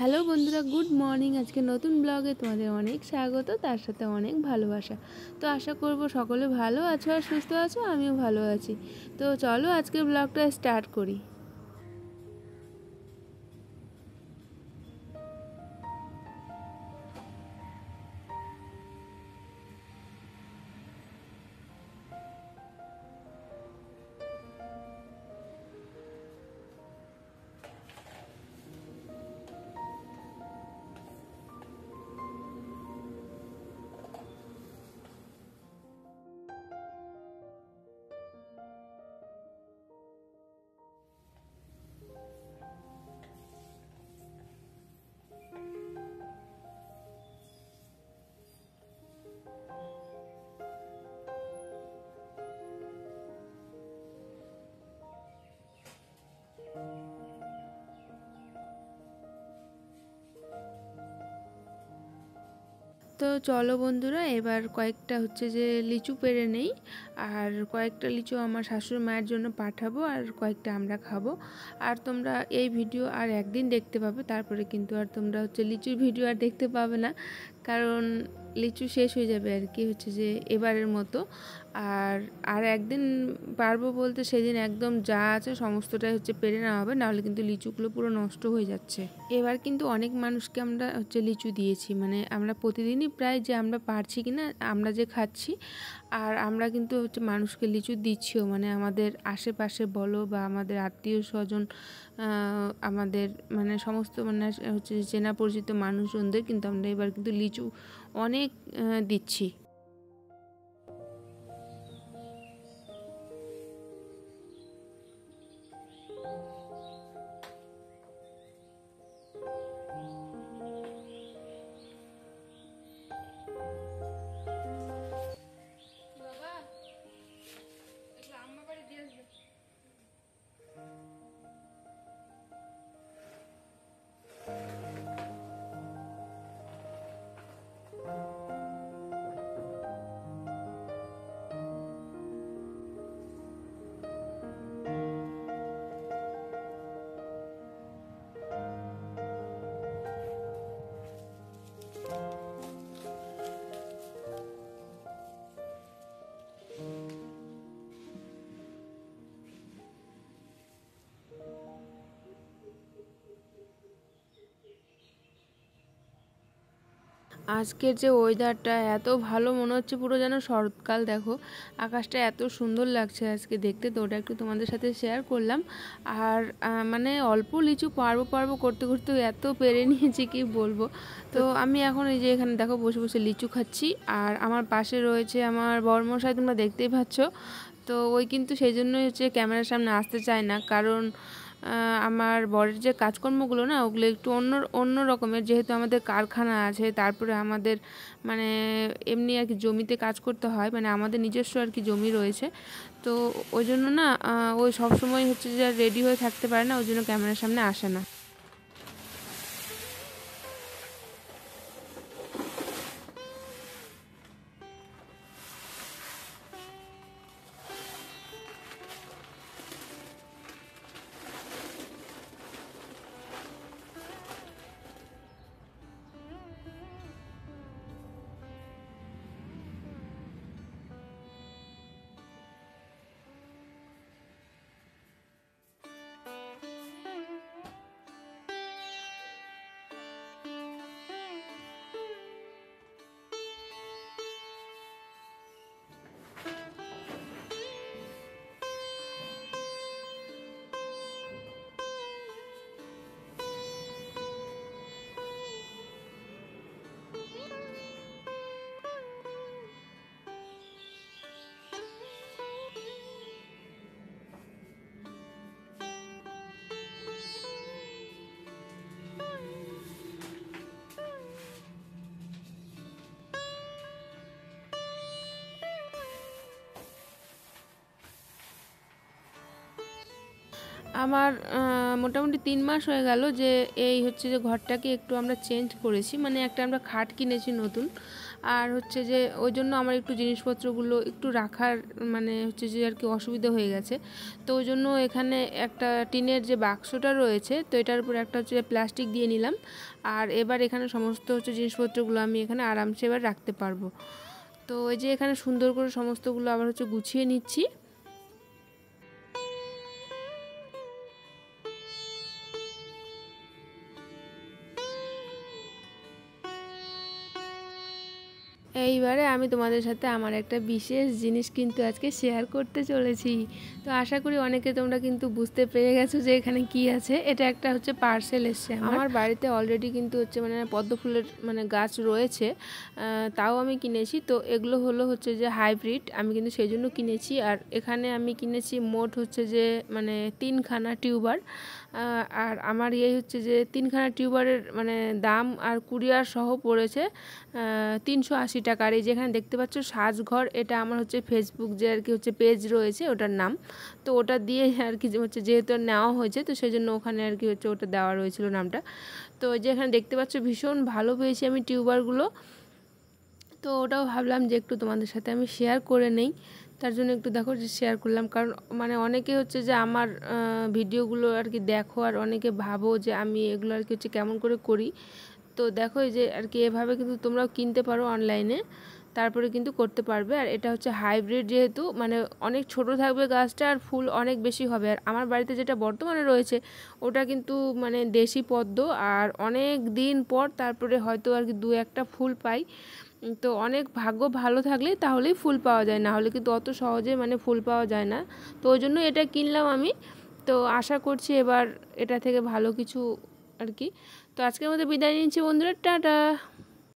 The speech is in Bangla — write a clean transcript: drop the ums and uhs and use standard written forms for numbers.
হ্যালো বন্ধুরা, গুড মর্নিং। আজকে নতুন ব্লগে তোমাদের অনেক স্বাগত, তার সাথে অনেক ভালোবাসা। তো আশা করব সকলে ভালো আছো আর সুস্থ আছো, আমিও ভালো আছি। তো চলো আজকের ব্লগটা স্টার্ট করি। তো চলো বন্ধুরা, এবার কয়েকটা যে লিচু পেড়ে নেই। আর কয়েকটা লিচু আমার শাশুড়ি মায়ের জন্য পাঠাবো, আর কয়েকটা আমরা খাবো। আর তোমরা এই ভিডিও আর একদিন দেখতে পাবে, তারপরে কিন্তু আর তোমরা লিচুর ভিডিও আর দেখতে পাবে না, কারণ লিচু শেষ হয়ে যাবে আর কি যে এবারের মতো। আর আর একদিন পারবো বলতে সেদিন একদম যা আছে সমস্তটাই পেরে নেওয়া হবে, নাহলে কিন্তু লিচুগুলো পুরো নষ্ট হয়ে যাচ্ছে। এবার কিন্তু অনেক মানুষকে আমরা লিচু দিয়েছি, মানে আমরা প্রতিদিনই প্রায় যে আমরা পারছি কিনা আমরা যে খাচ্ছি, আর আমরা কিন্তু মানুষকে লিচু দিচ্ছিও, মানে আমাদের আশেপাশে বলো বা আমাদের আত্মীয় স্বজন, আমাদের মানে সমস্ত মানে চেনা পরিচিত মানুষজনদের কিন্তু আমরা এবার কিন্তু লিচু অনেক দিচ্ছি। আজকের যে ওয়েদারটা এত ভালো, মনে হচ্ছে পুরো যেন শরৎকাল। দেখো আকাশটা এত সুন্দর লাগছে আজকে দেখতে, তো ওটা একটু তোমাদের সাথে শেয়ার করলাম। আর মানে অল্প লিচু পারবো করতে করতে এত পেরে নিয়েছি কি বলবো। তো আমি এখন এই যে এখানে দেখো বসে বসে লিচু খাচ্ছি, আর আমার পাশে রয়েছে আমার বড়মশাই, তোমরা দেখতেই পাচ্ছ। তো ওই কিন্তু সেই জন্যই ক্যামেরার সামনে আসতে চায় না, কারণ আমার বরের যে কাজকর্মগুলো না, ওগুলো একটু অন্য রকমের। যেহেতু আমাদের কারখানা আছে, তারপরে আমাদের মানে এমনি আর কি জমিতে কাজ করতে হয়, মানে আমাদের নিজস্ব আর কি জমি রয়েছে। তো ওই জন্য না ওই সবসময় যে রেডি হয়ে থাকতে পারে না, ওই জন্য ক্যামেরার সামনে আসে না। আমার মোটামুটি 3 মাস হয়ে গেল যে এই যে ঘরটাকে একটু আমরা চেঞ্জ করেছি, মানে একটা আমরা খাট কিনেছি নতুন। আর হচ্ছে যে ওই জন্য আমার একটু জিনিসপত্রগুলো একটু রাখার মানে হচ্ছে যে আর কি অসুবিধা হয়ে গেছে। তো ওই জন্য এখানে একটা টিনের যে বাক্সটা রয়েছে, তো এটার উপর একটা হচ্ছে প্লাস্টিক দিয়ে নিলাম। আর এবার এখানে সমস্ত হচ্ছে জিনিসপত্রগুলো আমি এখানে আরামসে এবার রাখতে পারবো। তো ওই যে এখানে সুন্দর করে সমস্তগুলো আবার হচ্ছে গুছিয়ে নিচ্ছি। এইবারে আমি তোমাদের সাথে আমার একটা বিশেষ জিনিস কিন্তু আজকে শেয়ার করতে চলেছি। তো আশা করি অনেকে তোমরা কিন্তু বুঝতে পেরে গেছো যে এখানে কি আছে। এটা একটা হচ্ছে পার্সেল এসছে আমার বাড়িতে। অলরেডি কিন্তু হচ্ছে মানে পদ্ম ফুলের মানে গাছ রয়েছে, তাও আমি কিনেছি। তো এগুলো হলো হচ্ছে যে হাইব্রিড, আমি কিন্তু সেই জন্য কিনেছি। আর এখানে আমি কিনেছি মোট হচ্ছে যে মানে 3খানা টিউবার। আর আমার এই হচ্ছে যে 3খানা টিউবারের মানে দাম আর কুরিয়ার সহ পড়েছে 380 টাকা। আর এই যেখানে দেখতে পাচ্ছ সাজঘর, এটা আমার হচ্ছে ফেসবুক যে আর কি হচ্ছে পেজ রয়েছে ওটার নাম। তো ওটা দিয়ে আর কি হচ্ছে যেহেতু নেওয়া হয়েছে, তো সেই জন্য ওখানে আর কি হচ্ছে ওটা দেওয়া রয়েছিল নামটা। তো যেখানে দেখতে পাচ্ছ ভীষণ ভালো পেয়েছি আমি টিউবারগুলো। তো ওটাও ভাবলাম যে একটু তোমাদের সাথে আমি শেয়ার করে নেই, তার জন্য একটু দেখো যে শেয়ার করলাম। কারণ মানে অনেকে হচ্ছে যে আমার ভিডিওগুলো আর কি দেখো, আর অনেকে ভাবো যে আমি এগুলো আর কি হচ্ছে কেমন করে করি। তো দেখো এই যে আর কি এভাবে কিন্তু তোমরাও কিনতে পারো অনলাইনে, তারপরে কিন্তু করতে পারবে। আর এটা হচ্ছে হাইব্রিড, যেহেতু মানে অনেক ছোট থাকবে গাছটা আর ফুল অনেক বেশি হবে। আর আমার বাড়িতে যেটা বর্তমানে রয়েছে ওটা কিন্তু মানে দেশি পদ্ম, আর অনেক দিন পর তারপরে হয়তো আর কি 2-1টা ফুল পাই। তো অনেক ভাগ্য ভালো থাকলে তাহলেই ফুল পাওয়া যায়, না হলে কিন্তু অত সহজে মানে ফুল পাওয়া যায় না। তো ওই জন্য এটা কিনলাম আমি। তো আশা করছি এবার এটা থেকে ভালো কিছু আর কি। তো আজকের মতো বিদায় নিচ্ছি বন্ধুরা, টাটা।